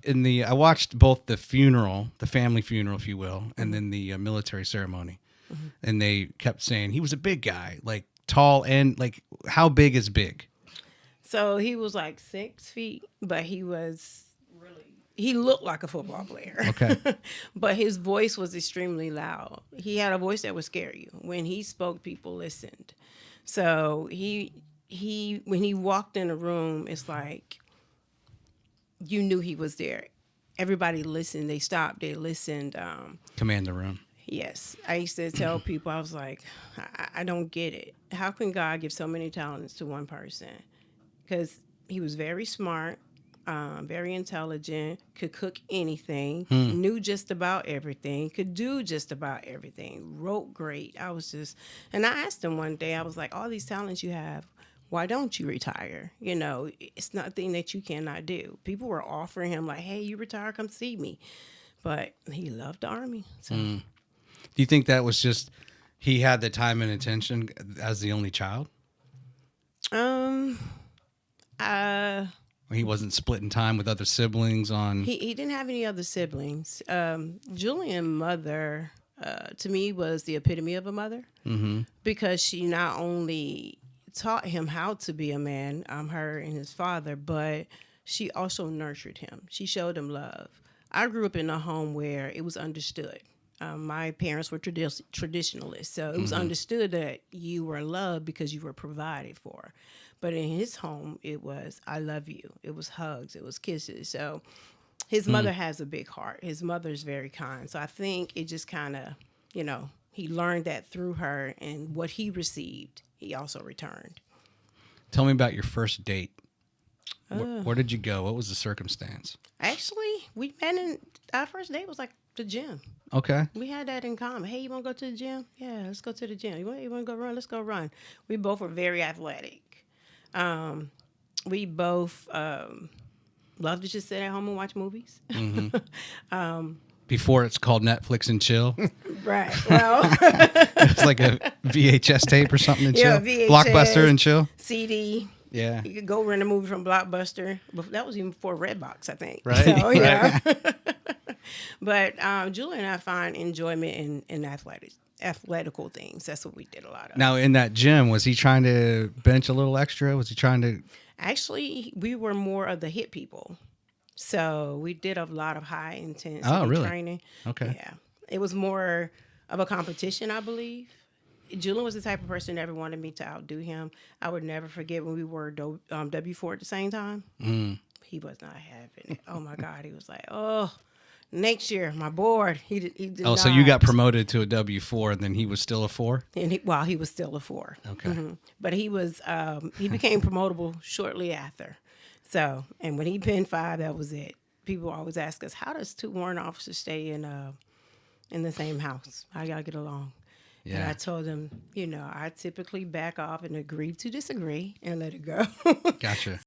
I watched both the funeral, the family funeral, if you will, and then the military ceremony, and they kept saying he was a big guy, like tall and like how big is big? So he was like 6 feet, but he looked like a football player. Okay. But his voice was extremely loud. He had a voice that would scare you. When he spoke, people listened. So he when he walked in a room, it's like you knew he was there. Everybody listened. They stopped. They listened. Command the room. Yes. I used to tell people, I was like, I don't get it. How can God give so many talents to one person? Because he was very smart, very intelligent, could cook anything, knew just about everything, could do just about everything, wrote great. And I asked him one day, I was like, all these talents you have, why don't you retire? You know, it's nothing that you cannot do. People were offering him like, hey, you retire, come see me. But he loved the Army. So. Do you think that was just he had the time and attention as the only child? He wasn't splitting time with other siblings on. He didn't have any other siblings. Julian's mother, to me, was the epitome of a mother because she not only taught him how to be a man, her and his father, but she also nurtured him. She showed him love. I grew up in a home where it was understood. My parents were traditionalists, so it was understood that you were loved because you were provided for. But in his home, it was, I love you. It was hugs. It was kisses. So his mother has a big heart. His mother's very kind. So I think it just kind of, he learned that through her, and what he received, he also returned. Tell me about your first date. Where did you go? What was the circumstance? Actually, we met our first date was like the gym. Okay. We had that in common. Hey, you want to go to the gym? Yeah, let's go to the gym. You want to go run? Let's go run. We both were very athletic. We both love to just sit at home and watch movies. Before it's called Netflix and chill. Right. Well, it's like a VHS tape or something and chill. VHS, Blockbuster and chill. CD. Yeah. You could go rent a movie from Blockbuster. That was even before Redbox, I think. Right. So, yeah. But Julian and I find enjoyment in athletical things. That's what we did a lot of. Now, in that gym, was he trying to bench a little extra? Was he trying to? Actually, we were more of the hit people. So we did a lot of high intensity training. Okay. Yeah. It was more of a competition, I believe. Julian was the type of person that never wanted me to outdo him. I would never forget when we were W4 at the same time. He was not having it. Oh, my God. He was like, oh, next year, my board. He did Oh, not. so you got promoted to a W4 and then he was still a 4? And he was still a 4. Okay. But he was, he became promotable shortly after. So, and when he pinned 5, that was it. People always ask us, how does 2 warrant officers stay in the same house? How y'all get along? Yeah. And I told him, I typically back off and agree to disagree and let it go. Gotcha.